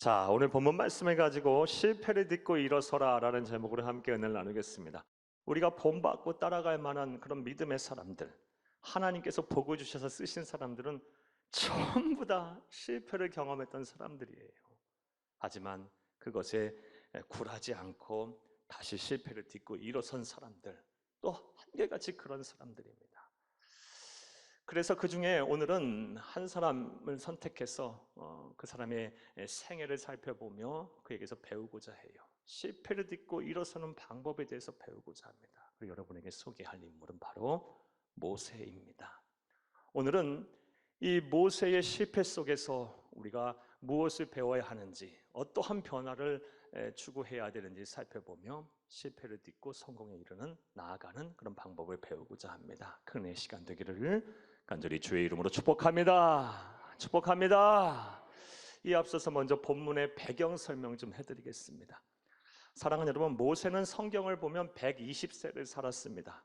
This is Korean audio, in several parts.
자, 오늘 본문 말씀을 가지고 실패를 딛고 일어서라 라는 제목으로 함께 은혜를 나누겠습니다. 우리가 본받고 따라갈 만한 그런 믿음의 사람들, 하나님께서 복을 주셔서 쓰신 사람들은 전부 다 실패를 경험했던 사람들이에요. 하지만 그것에 굴하지 않고 다시 실패를 딛고 일어선 사람들, 또 한결같이 그런 사람들입니다. 그래서 그 중에 오늘은 한 사람을 선택해서 그 사람의 생애를 살펴보며 그에게서 배우고자 해요. 실패를 딛고 일어서는 방법에 대해서 배우고자 합니다. 그리고 여러분에게 소개할 인물은 바로 모세입니다. 오늘은 이 모세의 실패 속에서 우리가 무엇을 배워야 하는지, 어떠한 변화를 추구해야 되는지 살펴보며 실패를 딛고 성공에 이르는 나아가는 그런 방법을 배우고자 합니다. 큰 은혜의 시간 되기를 간절히 주의 이름으로 축복합니다. 축복합니다. 이 앞서서 먼저 본문의 배경 설명 좀 해드리겠습니다. 사랑하는 여러분, 모세는 성경을 보면 120세를 살았습니다.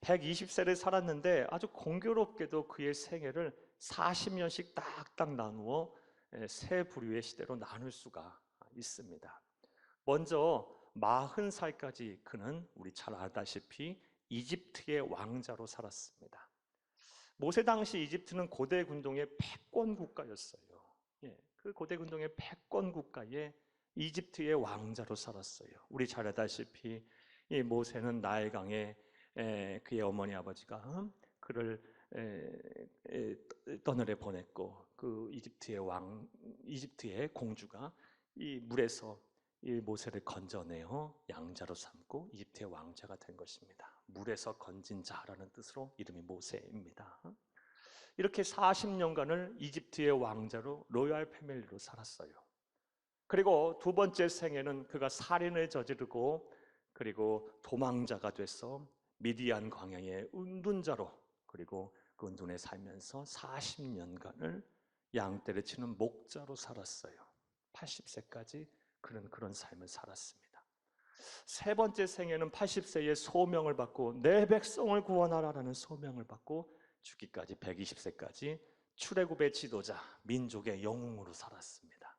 120세를 살았는데 아주 공교롭게도 그의 생애를 40년씩 딱딱 나누어 세 부류의 시대로 나눌 수가 있습니다. 먼저 40살까지 그는 우리 잘 알다시피 이집트의 왕자로 살았습니다. 모세 당시 이집트는 고대 군동의 패권 국가였어요. 그 고대 군동의 패권 국가에 이집트의 왕자로 살았어요. 우리 잘 알다시피 이 모세는 나일강에 그의 어머니 아버지가 그를 떠늘에 보냈고 그 이집트의 공주가 이 물에서 이 모세를 건져내어 양자로 삼고 이집트의 왕자가 된 것입니다. 물에서 건진 자라는 뜻으로 이름이 모세입니다. 이렇게 40년간을 이집트의 왕자로 로얄 패밀리로 살았어요. 그리고 두 번째 생에는 그가 살인을 저지르고 그리고 도망자가 돼서 미디안 광야의 운둔자로 그리고 그 운둔에 살면서 40년간을 양떼를 치는 목자로 살았어요. 80세까지 그는 그런 삶을 살았습니다. 세 번째 생에는 80세의 소명을 받고 내 백성을 구원하라라는 소명을 받고 죽기까지 120세까지 출애굽의 지도자, 민족의 영웅으로 살았습니다.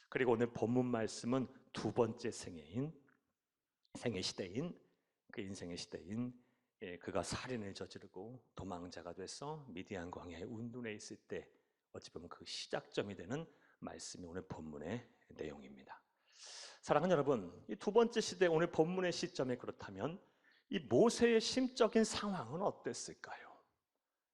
그리고 오늘 본문 말씀은 두 번째 생애 시대인 그 인생의 시대인 그가 살인을 저지르고 도망자가 돼서 미디안 광야의 운둔에 있을 때 어찌 보면 그 시작점이 되는 말씀이 오늘 본문의 내용입니다. 사랑하는 여러분, 이 두 번째 시대 오늘 본문의 시점에 그렇다면 이 모세의 심적인 상황은 어땠을까요?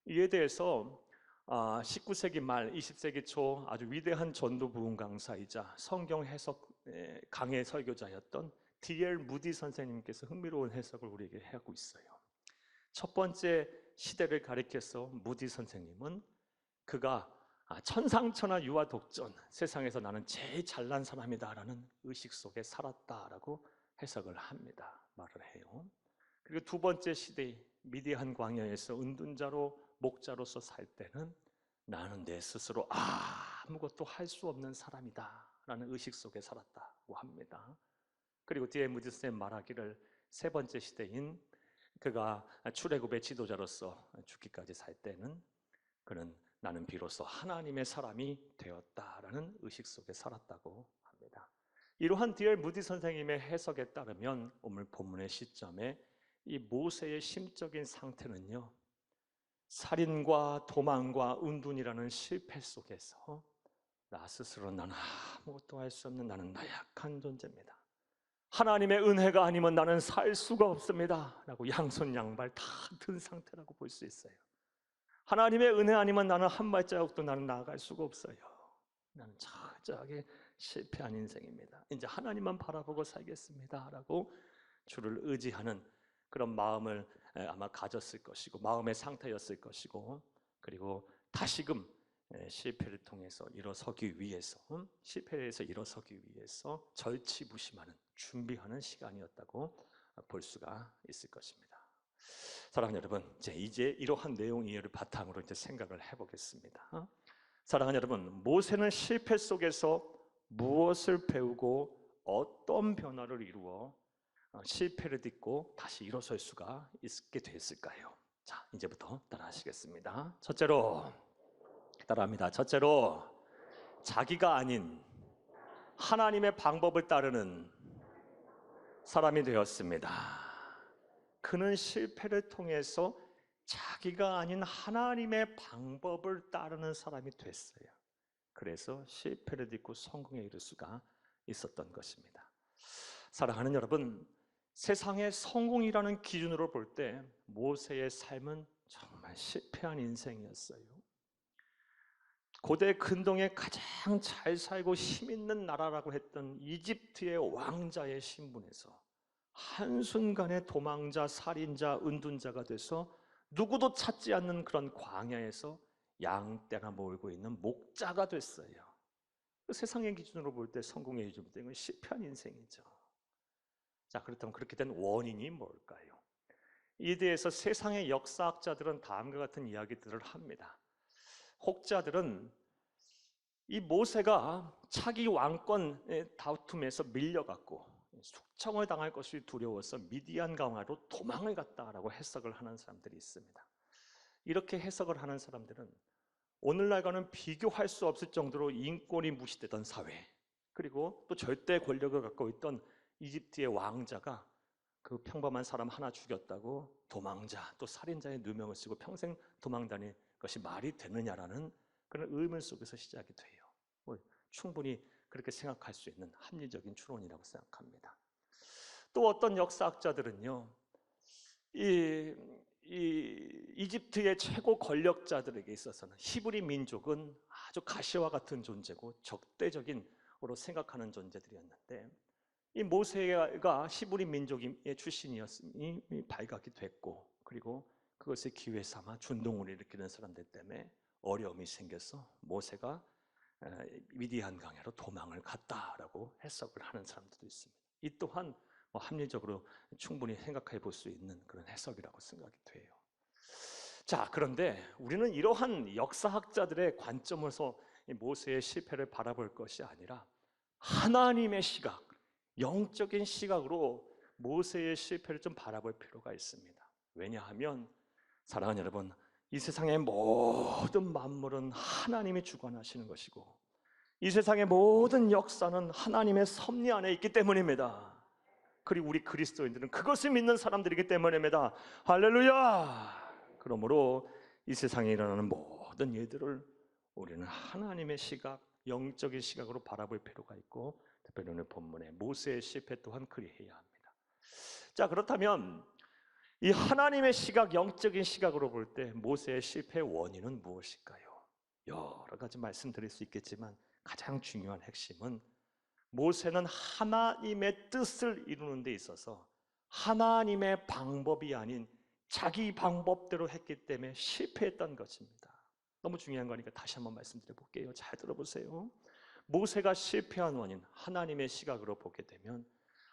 이에 대해서 19세기 말 20세기 초 아주 위대한 전도 부흥 강사이자 성경 해석 강해 설교자였던 D.L. 무디 선생님께서 흥미로운 해석을 우리에게 하고 있어요. 첫 번째 시대를 가리켜서 무디 선생님은 그가 천상천하 유아 독전, 세상에서 나는 제일 잘난 사람이다라는 의식 속에 살았다라고 해석을 합니다. 말을 해요. 그리고 두 번째 시대 미디안 광야에서 은둔자로 목자로서 살 때는 나는 내 스스로 아무것도 할 수 없는 사람이다 라는 의식 속에 살았다고 합니다. 그리고 뒤에 무디 선생님 말하기를 세 번째 시대인 그가 출애굽의 지도자로서 죽기까지 살 때는 그는 나는 비로소 하나님의 사람이 되었다라는 의식 속에 살았다고 합니다. 이러한 D.L. 무디 선생님의 해석에 따르면 오늘 본문의 시점에 이 모세의 심적인 상태는요, 살인과 도망과 운둔이라는 실패 속에서 나 스스로 나는 아무것도 할 수 없는 나는 나약한 존재입니다. 하나님의 은혜가 아니면 나는 살 수가 없습니다 라고 양손 양발 다 든 상태라고 볼 수 있어요. 하나님의 은혜 아니면 나는 한 발자국도 나는 나아갈 수가 없어요. 나는 철저하게 실패한 인생입니다. 이제 하나님만 바라보고 살겠습니다 라고 주를 의지하는 그런 마음을 아마 가졌을 것이고 마음의 상태였을 것이고 그리고 다시금 실패를 통해서 일어서기 위해서 실패에서 일어서기 위해서 절치부심하는 준비하는 시간이었다고 볼 수가 있을 것입니다. 사랑하는 여러분, 이제 이러한 내용 이해를 바탕으로 이제 생각을 해보겠습니다. 사랑하는 여러분, 모세는 실패 속에서 무엇을 배우고 어떤 변화를 이루어 실패를 딛고 다시 일어설 수가 있게 됐을까요? 자, 이제부터 따라하시겠습니다. 첫째로, 따라합니다. 첫째로, 자기가 아닌 하나님의 방법을 따르는 사람이 되었습니다. 그는 실패를 통해서 자기가 아닌 하나님의 방법을 따르는 사람이 됐어요. 그래서 실패를 딛고 성공에 이를 수가 있었던 것입니다. 사랑하는 여러분, 세상의 성공이라는 기준으로 볼 때 모세의 삶은 정말 실패한 인생이었어요. 고대 근동에 가장 잘 살고 힘 있는 나라라고 했던 이집트의 왕자의 신분에서 한순간에 도망자, 살인자, 은둔자가 돼서 누구도 찾지 않는 그런 광야에서 양떼나 몰고 있는 목자가 됐어요. 세상의 기준으로 볼 때 성공의 기준은 실패한 인생이죠. 자, 그렇다면 그렇게 된 원인이 뭘까요? 이에 대해서 세상의 역사학자들은 다음과 같은 이야기들을 합니다. 혹자들은 이 모세가 차기 왕권의 다툼에서 밀려갔고 숙청을 당할 것이 두려워서 미디안 강화로 도망을 갔다라고 해석을 하는 사람들이 있습니다. 이렇게 해석을 하는 사람들은 오늘날과는 비교할 수 없을 정도로 인권이 무시되던 사회, 그리고 또 절대 권력을 갖고 있던 이집트의 왕자가 그 평범한 사람 하나 죽였다고 도망자 또 살인자의 누명을 쓰고 평생 도망 다닐 것이 말이 되느냐라는 그런 의문 속에서 시작이 돼요. 충분히 그렇게 생각할 수 있는 합리적인 추론이라고 생각합니다. 또 어떤 역사학자들은요, 이집트의 최고 권력자들에게 있어서는 히브리 민족은 아주 가시와 같은 존재고 적대적인으로 생각하는 존재들이었는데, 이 모세가 히브리 민족의 출신이었으니 발각이 됐고, 그리고 그것을 기회 삼아 준동을 일으키는 사람들 때문에 어려움이 생겨서 모세가 미디안 강야로 도망을 갔다라고 해석을 하는 사람들도 있습니다. 이 또한 합리적으로 충분히 생각해 볼 수 있는 그런 해석이라고 생각이 돼요. 자, 그런데 우리는 이러한 역사학자들의 관점에서 모세의 실패를 바라볼 것이 아니라 하나님의 시각, 영적인 시각으로 모세의 실패를 좀 바라볼 필요가 있습니다. 왜냐하면 사랑하는 여러분, 이 세상의 모든 만물은 하나님이 주관하시는 것이고 이 세상의 모든 역사는 하나님의 섭리 안에 있기 때문입니다. 그리고 우리 그리스도인들은 그것을 믿는 사람들이기 때문입니다. 할렐루야! 그러므로 이 세상에 일어나는 모든 일들을 우리는 하나님의 시각, 영적인 시각으로 바라볼 필요가 있고, 특별히 오늘 본문의 모세의 실패 또한 그리해야 합니다. 자, 그렇다면 이 하나님의 시각, 영적인 시각으로 볼 때 모세의 실패의 원인은 무엇일까요? 여러 가지 말씀드릴 수 있겠지만 가장 중요한 핵심은 모세는 하나님의 뜻을 이루는 데 있어서 하나님의 방법이 아닌 자기 방법대로 했기 때문에 실패했던 것입니다. 너무 중요한 거니까 다시 한번 말씀드려 볼게요. 잘 들어보세요. 모세가 실패한 원인, 하나님의 시각으로 보게 되면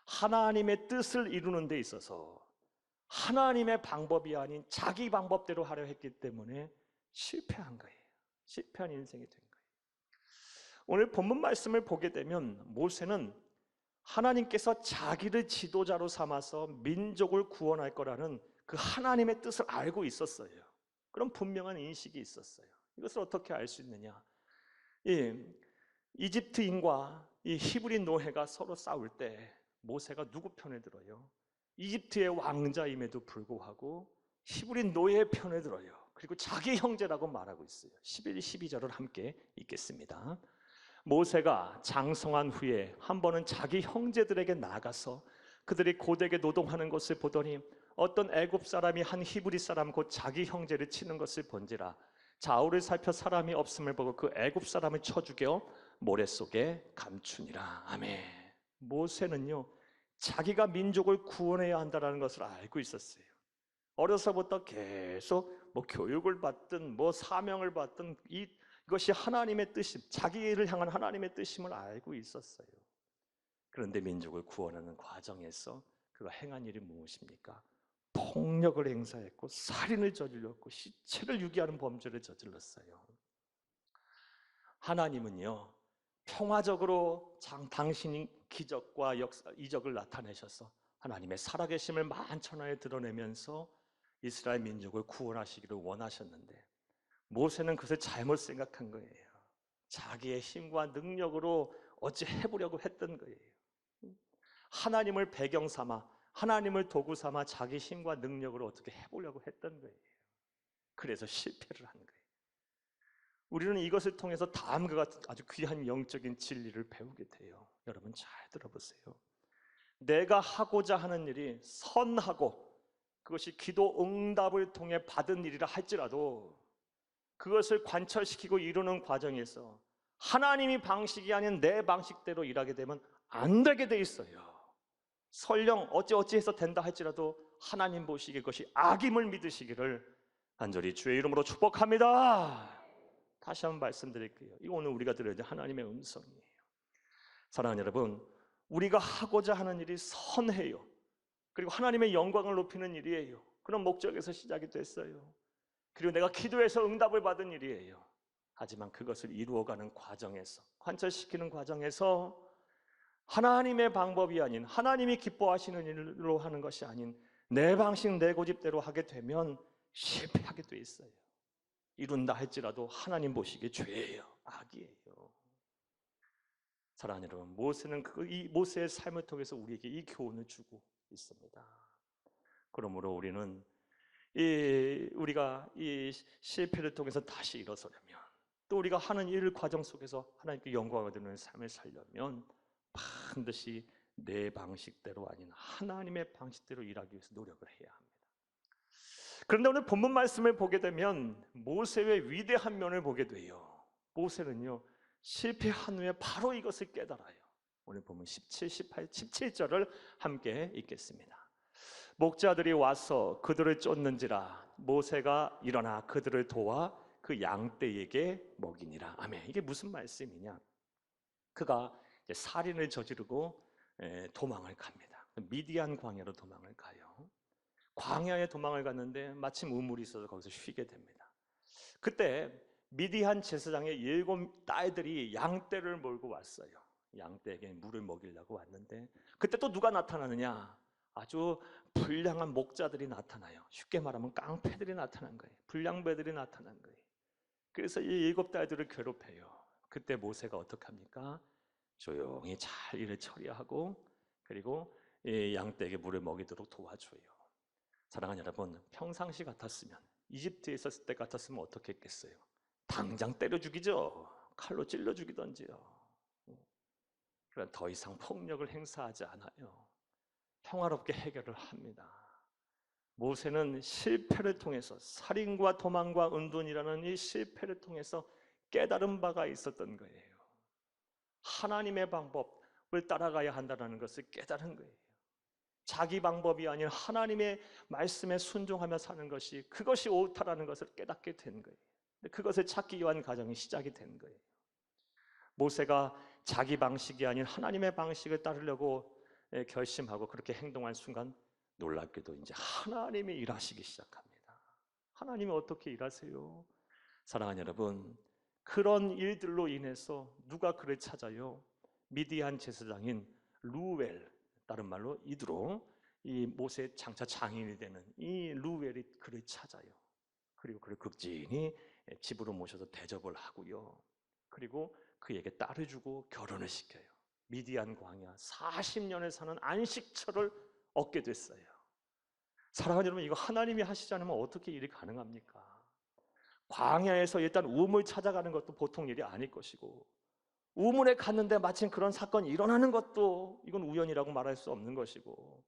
하나님의 뜻을 이루는 데 있어서 하나님의 방법이 아닌 자기 방법대로 하려 했기 때문에 실패한 거예요. 실패한 인생이 된 거예요. 오늘 본문 말씀을 보게 되면 모세는 하나님께서 자기를 지도자로 삼아서 민족을 구원할 거라는 그 하나님의 뜻을 알고 있었어요. 그런 분명한 인식이 있었어요. 이것을 어떻게 알 수 있느냐? 이집트인과 이 히브리 노예가 서로 싸울 때 모세가 누구 편에 들어요? 이집트의 왕자임에도 불구하고 히브리 노예의 편에 들어요. 그리고 자기 형제라고 말하고 있어요. 11, 12절을 함께 읽겠습니다. 모세가 장성한 후에 한 번은 자기 형제들에게 나가서 그들이 고되게 노동하는 것을 보더니 어떤 애굽 사람이 한 히브리 사람 곧 자기 형제를 치는 것을 본지라 좌우를 살펴 사람이 없음을 보고 그 애굽 사람을 쳐 죽여 모래 속에 감추니라. 아멘. 모세는요, 자기가 민족을 구원해야 한다는 것을 알고 있었어요. 어려서부터 계속 교육을 받든 사명을 받든 이것이 하나님의 뜻임, 자기를 향한 하나님의 뜻임을 알고 있었어요. 그런데 민족을 구원하는 과정에서 그가 행한 일이 무엇입니까? 폭력을 행사했고 살인을 저질렀고 시체를 유기하는 범죄를 저질렀어요. 하나님은요, 평화적으로 당신이 기적과 이적을 나타내셔서 하나님의 살아계심을 만천하에 드러내면서 이스라엘 민족을 구원하시기를 원하셨는데 모세는 그것을 잘못 생각한 거예요. 자기의 힘과 능력으로 어찌 해보려고 했던 거예요. 하나님을 배경 삼아, 하나님을 도구 삼아 자기 힘과 능력으로 어떻게 해보려고 했던 거예요. 그래서 실패를 한 거예요. 우리는 이것을 통해서 다음과 같은 아주 귀한 영적인 진리를 배우게 돼요. 여러분 잘 들어보세요. 내가 하고자 하는 일이 선하고 그것이 기도 응답을 통해 받은 일이라 할지라도 그것을 관철시키고 이루는 과정에서 하나님이 방식이 아닌 내 방식대로 일하게 되면 안 되게 돼 있어요. 설령 어찌어찌해서 된다 할지라도 하나님 보시기에 그것이 악임을 믿으시기를 간절히 주의 이름으로 축복합니다. 다시 한번 말씀드릴게요. 이거 오늘 우리가 들어야 될 하나님의 음성이에요. 사랑하는 여러분, 우리가 하고자 하는 일이 선해요. 그리고 하나님의 영광을 높이는 일이에요. 그런 목적에서 시작이 됐어요. 그리고 내가 기도해서 응답을 받은 일이에요. 하지만 그것을 이루어가는 과정에서, 관철시키는 과정에서 하나님의 방법이 아닌, 하나님이 기뻐하시는 일로 하는 것이 아닌 내 방식, 내 고집대로 하게 되면 실패하게 돼 있어요. 이룬다 할지라도 하나님 보시기에 죄예요, 악이에요. 사랑하는 여러분, 모세는 이 모세의 삶을 통해서 우리에게 이 교훈을 주고 있습니다. 그러므로 우리는 우리가 이 실패를 통해서 다시 일어서려면, 또 우리가 하는 일 과정 속에서 하나님께 영광을 드리는 삶을 살려면 반드시 내 방식대로 아닌 하나님의 방식대로 일하기 위해서 노력을 해야 합니다. 그런데 오늘 본문 말씀을 보게 되면 모세의 위대한 면을 보게 돼요. 모세는요, 실패한 후에 바로 이것을 깨달아요. 오늘 보면 17, 18, 17절을 함께 읽겠습니다. 목자들이 와서 그들을 쫓는지라 모세가 일어나 그들을 도와 그 양떼에게 먹이니라. 아멘. 이게 무슨 말씀이냐? 그가 이제 살인을 저지르고 도망을 갑니다. 미디안 광야로 도망을 가요. 광야에 도망을 갔는데 마침 우물이 있어서 거기서 쉬게 됩니다. 그때 미디안 제사장의 7 딸들이 양떼를 몰고 왔어요. 양떼에게 물을 먹이려고 왔는데 그때 또 누가 나타나느냐? 아주 불량한 목자들이 나타나요. 쉽게 말하면 깡패들이 나타난 거예요. 불량배들이 나타난 거예요. 그래서 이 7 딸들을 괴롭혀요. 그때 모세가 어떻게 합니까? 조용히 잘 일을 처리하고 그리고 이 양떼에게 물을 먹이도록 도와줘요. 사랑하는 여러분, 평상시 같았으면, 이집트에 있었을 때 같았으면 어떻게 했겠어요? 당장 때려 죽이죠. 칼로 찔러 죽이던지요. 그러나 더 이상 폭력을 행사하지 않아요. 평화롭게 해결을 합니다. 모세는 실패를 통해서, 살인과 도망과 은둔이라는 이 실패를 통해서 깨달은 바가 있었던 거예요. 하나님의 방법을 따라가야 한다는 것을 깨달은 거예요. 자기 방법이 아닌 하나님의 말씀에 순종하며 사는 것이, 그것이 옳다라는 것을 깨닫게 된 거예요. 그것을 찾기 위한 과정이 시작이 된 거예요. 모세가 자기 방식이 아닌 하나님의 방식을 따르려고 결심하고 그렇게 행동한 순간 놀랍게도 이제 하나님이 일하시기 시작합니다. 하나님이 어떻게 일하세요? 사랑하는 여러분, 그런 일들로 인해서 누가 그를 찾아요? 미디안 제사장인 루엘, 다른 말로 이드로, 이 모세의 장차 장인이 되는 이 루엘이 그를 찾아요. 그리고 그를 극진히 집으로 모셔서 대접을 하고요. 그리고 그에게 딸을 주고 결혼을 시켜요. 미디안 광야 40년을 사는 안식처를 얻게 됐어요. 사랑하는 여러분, 이거 하나님이 하시지 않으면 어떻게 일이 가능합니까? 광야에서 일단 우물 찾아가는 것도 보통 일이 아닐 것이고, 우물에 갔는데 마침 그런 사건이 일어나는 것도 이건 우연이라고 말할 수 없는 것이고,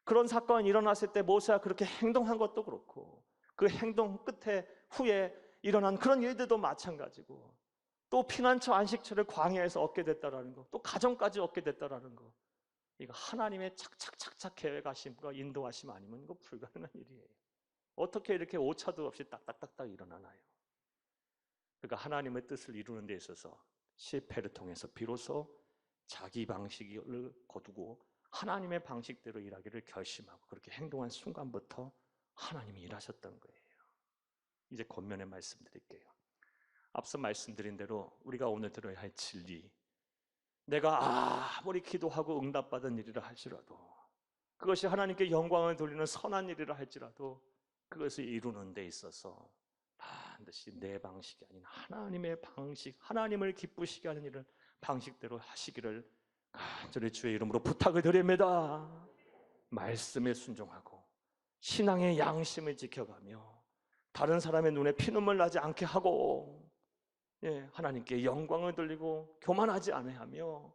그런 사건이 일어났을 때 모세가 그렇게 행동한 것도 그렇고, 그 행동 끝에 후에 일어난 그런 일들도 마찬가지고, 또 피난처 안식처를 광야에서 얻게 됐다라는 거, 또 가정까지 얻게 됐다라는 거, 이거 하나님의 착착착착 계획하심과 인도하심 아니면 이거 불가능한 일이에요. 어떻게 이렇게 오차도 없이 딱딱딱딱 일어나나요? 그러니까 하나님의 뜻을 이루는 데 있어서 실패를 통해서 비로소 자기 방식을 거두고 하나님의 방식대로 일하기를 결심하고 그렇게 행동한 순간부터 하나님이 일하셨던 거예요. 이제 권면의 말씀드릴게요. 앞서 말씀드린 대로 우리가 오늘 들어야 할 진리, 내가 아무리 기도하고 응답받은 일이라 할지라도, 그것이 하나님께 영광을 돌리는 선한 일이라 할지라도 그것을 이루는 데 있어서 반드시 내 방식이 아닌 하나님의 방식, 하나님을 기쁘시게 하는 일을 방식대로 하시기를 간절히 주의 이름으로 부탁을 드립니다. 말씀에 순종하고 신앙의 양심을 지켜가며 다른 사람의 눈에 피눈물 나지 않게 하고 하나님께 영광을 돌리고 교만하지 않으며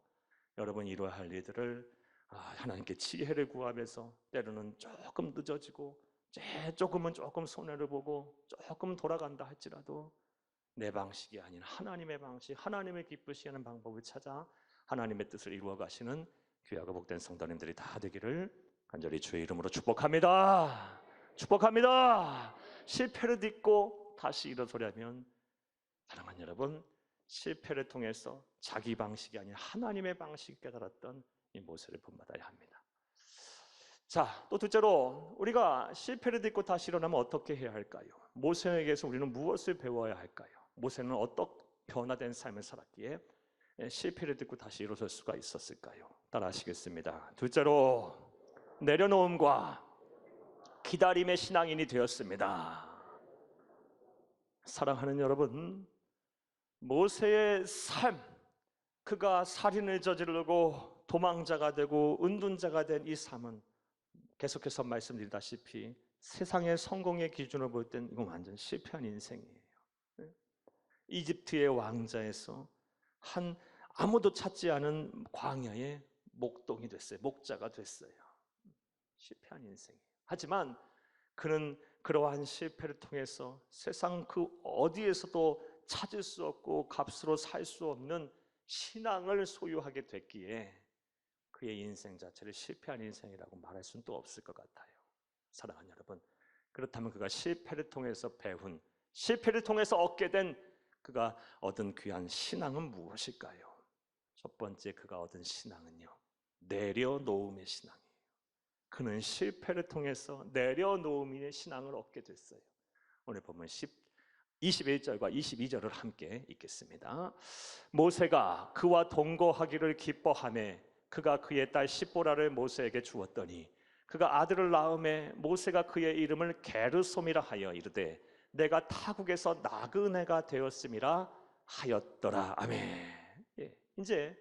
여러분 이러할 할 일들을 하나님께 지혜를 구하면서 때로는 조금 늦어지고 조금은 조금 손해를 보고 조금 돌아간다 할지라도 내 방식이 아닌 하나님의 방식, 하나님을 기쁘시게 하는 방법을 찾아 하나님의 뜻을 이루어 가시는 귀하고 복된 성도님들이 다 되기를 간절히 주의 이름으로 축복합니다. 축복합니다. 실패를 딛고 다시 일어서려면 사랑하는 여러분, 실패를 통해서 자기 방식이 아닌 하나님의 방식을 깨달았던 이 모세를 본받아야 합니다. 자, 또 둘째로 우리가 실패를 딛고 다시 일어나면 어떻게 해야 할까요? 모세에게서 우리는 무엇을 배워야 할까요? 모세는 어떻게 변화된 삶을 살았기에 실패를 딛고 다시 일어설 수가 있었을까요? 따라 하시겠습니다. 둘째로 내려놓음과 기다림의 신앙인이 되었습니다. 사랑하는 여러분, 모세의 삶, 그가 살인을 저지르고 도망자가 되고 은둔자가 된 이 삶은 계속해서 말씀드리다시피 세상의 성공의 기준으로 볼 땐 이건 완전 실패한 인생이에요. 이집트의 왕자에서 한 아무도 찾지 않은 광야의 목동이 됐어요. 목자가 됐어요. 실패한 인생이에요. 하지만 그는 그러한 실패를 통해서 세상 그 어디에서도 찾을 수 없고 값으로 살 수 없는 신앙을 소유하게 됐기에 그의 인생 자체를 실패한 인생이라고 말할 수는 또 없을 것 같아요. 사랑하는 여러분, 그렇다면 그가 실패를 통해서 배운, 실패를 통해서 얻게 된 그가 얻은 귀한 신앙은 무엇일까요? 첫 번째 그가 얻은 신앙은요, 내려놓음의 신앙이에요. 그는 실패를 통해서 내려놓음의 신앙을 얻게 됐어요. 오늘 보면 21절과 22절을 함께 읽겠습니다. 모세가 그와 동거하기를 기뻐하며 그가 그의 딸 십보라를 모세에게 주었더니 그가 아들을 낳음에 모세가 그의 이름을 게르솜이라 하여 이르되 내가 타국에서 나그네가 되었음이라 하였더라. 아멘. 이제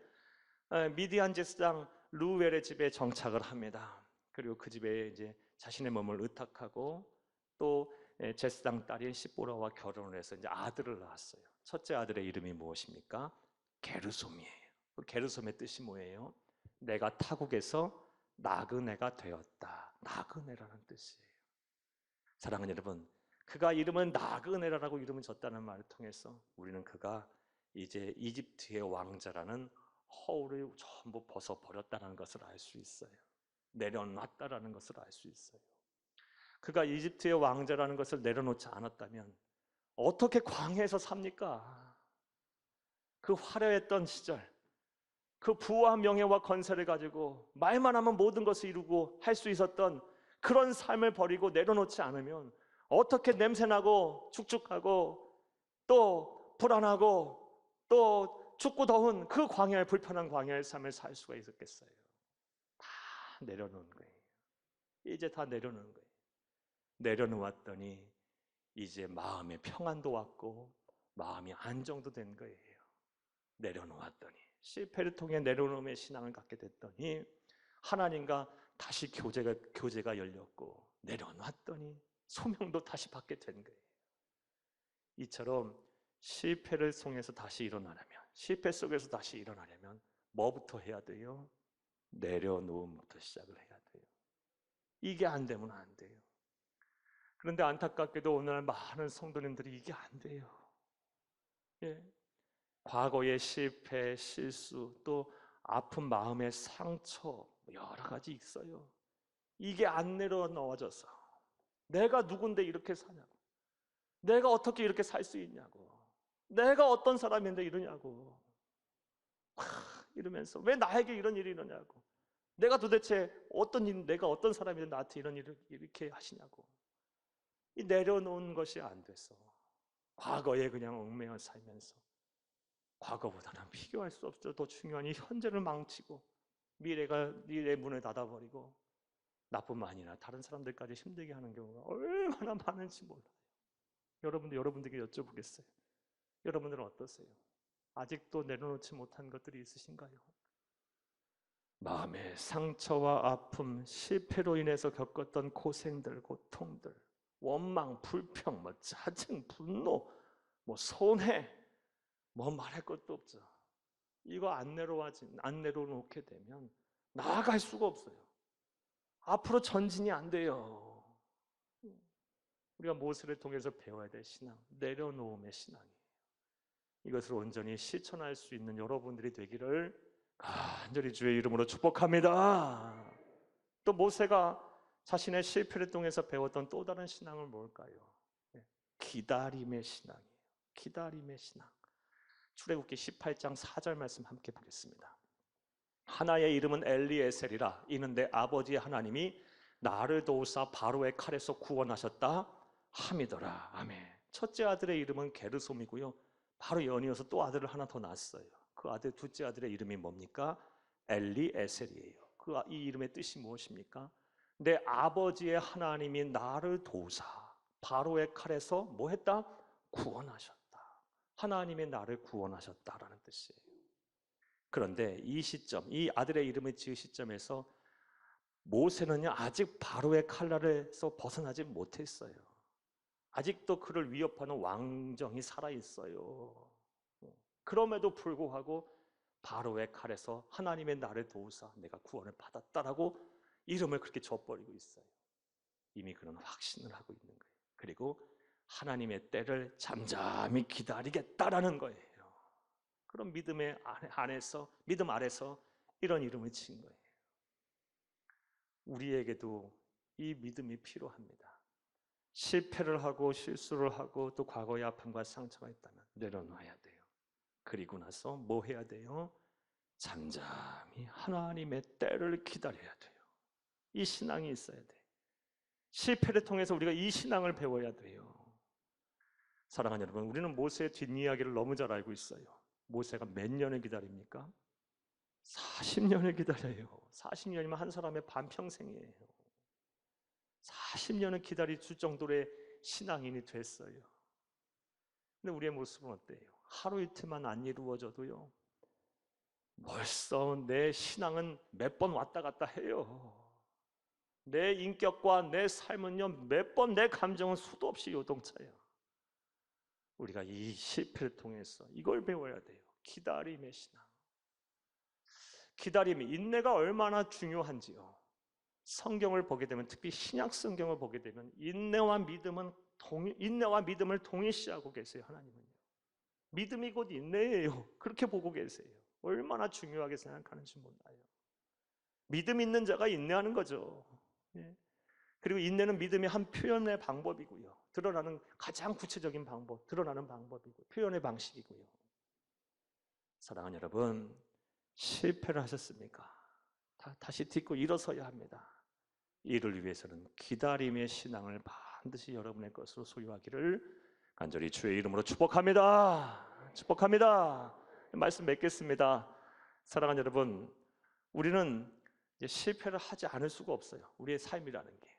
미디안 제사장 루웰의 집에 정착을 합니다. 그리고 그 집에 이제 자신의 몸을 의탁하고 또 제사장 딸인 십보라와 결혼을 해서 이제 아들을 낳았어요. 첫째 아들의 이름이 무엇입니까? 게르솜이에요. 게르솜의 뜻이 뭐예요? 내가 타국에서 나그네가 되었다. 나그네라는 뜻이에요. 사랑하는 여러분, 그가 이름은 나그네라고 이름을 줬다는 말을 통해서 우리는 그가 이제 이집트의 왕자라는 허울을 전부 벗어버렸다는 것을 알 수 있어요. 내려놨다라는 것을 알 수 있어요. 그가 이집트의 왕자라는 것을 내려놓지 않았다면 어떻게 광야에서 삽니까? 그 화려했던 시절, 그 부와 명예와 건설을 가지고 말만 하면 모든 것을 이루고 할 수 있었던 그런 삶을 버리고 내려놓지 않으면 어떻게 냄새나고 축축하고 또 불안하고 또 춥고 더운 그 광야의 불편한 광야의 삶을 살 수가 있었겠어요? 다 내려놓은 거예요. 이제 다 내려놓은 거예요. 내려놓았더니 이제 마음의 평안도 왔고 마음이 안정도 된 거예요. 내려놓았더니 실패를 통해 내려놓음의 신앙을 갖게 됐더니 하나님과 다시 교제가 열렸고 내려놨더니 소명도 다시 받게 된 거예요. 이처럼 실패를 통해서 다시 일어나려면, 실패 속에서 다시 일어나려면 뭐부터 해야 돼요? 내려놓음부터 시작을 해야 돼요. 이게 안 되면 안 돼요. 그런데 안타깝게도 오늘날 많은 성도님들이 이게 안 돼요. 과거의 실패, 실수, 또 아픈 마음의 상처 여러 가지 있어요. 이게 안 내려놓아져서 내가 누군데 이렇게 사냐고, 내가 어떻게 이렇게 살 수 있냐고, 내가 어떤 사람인데 이러냐고 이러면서 왜 나에게 이런 일이 일어나냐고, 내가 도대체 내가 어떤 사람인데 나한테 이런 일을 이렇게 하시냐고. 이 내려놓은 것이 안 돼서 과거에 그냥 얽매여 살면서 과거보다는 비교할 수 없어 더 중요한 이 현재를 망치고 미래 문을 닫아버리고 나뿐만 아니라 다른 사람들까지 힘들게 하는 경우가 얼마나 많은지 몰라요. 여러분들에게 여쭤보겠어요. 여러분들은 어떠세요? 아직도 내려놓지 못한 것들이 있으신가요? 마음의 상처와 아픔, 실패로 인해서 겪었던 고생들, 고통들, 원망, 불평, 짜증, 분노, 손해, 말할 것도 없죠. 이거 안 내려놓게 되면 나아갈 수가 없어요. 앞으로 전진이 안 돼요. 우리가 모세를 통해서 배워야 될 신앙, 내려놓음의 신앙이에요. 이것을 온전히 실천할 수 있는 여러분들이 되기를 간절히 주의 이름으로 축복합니다. 또 모세가 자신의 실패를 통해서 배웠던 또 다른 신앙은 뭘까요? 기다림의 신앙이에요. 기다림의 신앙. 출애굽기 18장 4절 말씀 함께 보겠습니다. 하나의 이름은 엘리에셀이라. 이는 내 아버지의 하나님이 나를 도우사 바로의 칼에서 구원하셨다 함이더라. 아멘. 첫째 아들의 이름은 게르솜이고요. 바로 연이어서 또 아들을 하나 더 낳았어요. 그 둘째 아들의 이름이 뭡니까? 엘리에셀이에요. 이 이름의 뜻이 무엇입니까? 내 아버지의 하나님이 나를 도우사 바로의 칼에서 뭐 했다? 구원하셨다. 하나님이 나를 구원하셨다라는 뜻이에요. 그런데 이 시점, 이 아들의 이름을 지을 시점에서 모세는요 아직 바로의 칼날에서 벗어나지 못했어요. 아직도 그를 위협하는 왕정이 살아있어요. 그럼에도 불구하고 바로의 칼에서 하나님의 나를 도우사 내가 구원을 받았다라고 이름을 그렇게 줘버리고 있어요. 이미 그런 확신을 하고 있는 거예요. 그리고 하나님의 때를 잠잠히 기다리겠다라는 거예요. 그런 믿음 아래서 이런 이름을 지은 거예요. 우리에게도 이 믿음이 필요합니다. 실패를 하고 실수를 하고 또 과거의 아픔과 상처가 있다면 내려놔야 돼요. 그리고 나서 뭐 해야 돼요? 잠잠히 하나님의 때를 기다려야 돼요. 이 신앙이 있어야 돼요. 실패를 통해서 우리가 이 신앙을 배워야 돼요. 사랑하는 여러분, 우리는 모세의 뒷이야기를 너무 잘 알고 있어요. 모세가 몇 년을 기다립니까? 40년을 기다려요. 40년이면 한 사람의 반평생이에요. 40년을 기다릴 정도의 신앙인이 됐어요. 근데 우리의 모습은 어때요? 하루 이틀만 안 이루어져도요 벌써 내 신앙은 몇 번 왔다 갔다 해요. 내 인격과 내 삶은요 몇 번 내 감정은 수도 없이 요동쳐요. 우리가 이 실패를 통해서 이걸 배워야 돼요. 기다림의 신앙. 기다림이 인내가 얼마나 중요한지요. 성경을 보게 되면 특히 신약 성경을 보게 되면 인내와 믿음을 동일시하고 계세요. 하나님은요. 믿음이 곧 인내예요. 그렇게 보고 계세요. 얼마나 중요하게 생각하는지 몰라요. 믿음 있는 자가 인내하는 거죠. 그리고 인내는 믿음의 한 표현의 방법이고요. 드러나는 가장 구체적인 방법, 드러나는 방법이고 표현의 방식이고요. 사랑하는 여러분, 실패를 하셨습니까? 다시 딛고 일어서야 합니다. 이를 위해서는 기다림의 신앙을 반드시 여러분의 것으로 소유하기를 간절히 주의 이름으로 축복합니다. 축복합니다. 말씀 맺겠습니다. 사랑하는 여러분, 우리는 이제 실패를 하지 않을 수가 없어요. 우리의 삶이라는 게.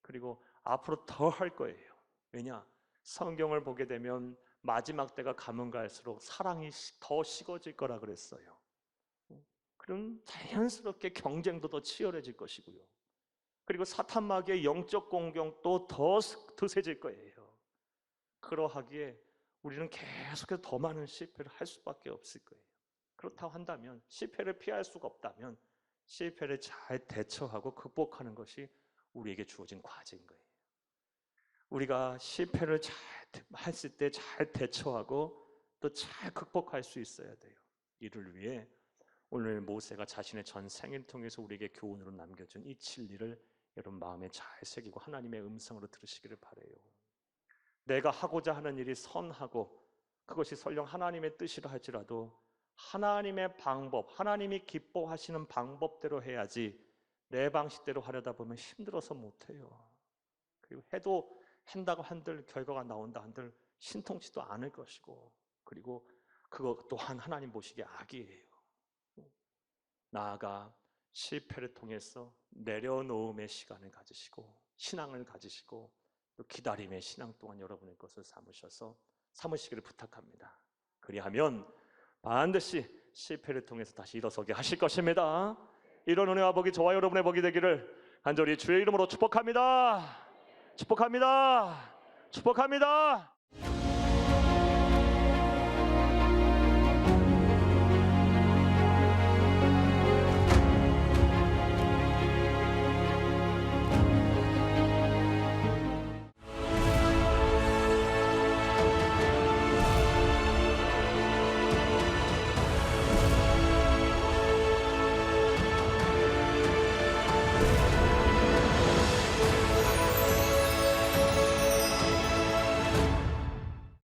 그리고 앞으로 더 할 거예요. 왜냐? 성경을 보게 되면 마지막 때가 가면 갈수록 사랑이 더 식어질 거라 그랬어요. 그럼 자연스럽게 경쟁도 더 치열해질 것이고요. 그리고 사탄 마귀의 영적 공격도 더 드세질 거예요. 그러하기에 우리는 계속해서 더 많은 실패를 할 수밖에 없을 거예요. 그렇다고 한다면 실패를 피할 수가 없다면 실패를 잘 대처하고 극복하는 것이 우리에게 주어진 과제인 거예요. 우리가 실패를 잘 했을 때 잘 대처하고 또 잘 극복할 수 있어야 돼요. 이를 위해 오늘 모세가 자신의 전 생애를 통해서 우리에게 교훈으로 남겨준 이 진리를 여러분 마음에 잘 새기고 하나님의 음성으로 들으시기를 바라요. 내가 하고자 하는 일이 선하고 그것이 설령 하나님의 뜻이라 할지라도 하나님의 방법, 하나님이 기뻐하시는 방법대로 해야지 내 방식대로 하려다 보면 힘들어서 못해요. 그리고 한다고 한들 결과가 나온다 한들 신통치도 않을 것이고 그리고 그것 또한 하나님 보시기에 악이에요. 나아가 실패를 통해서 내려놓음의 시간을 가지시고 신앙을 가지시고 또 기다림의 신앙 동안 여러분의 것을 삼으시기를 부탁합니다. 그리하면 반드시 실패를 통해서 다시 일어서게 하실 것입니다. 이런 은혜와 복이 저와 여러분의 복이 되기를 간절히 주의 이름으로 축복합니다. 축복합니다. 축복합니다.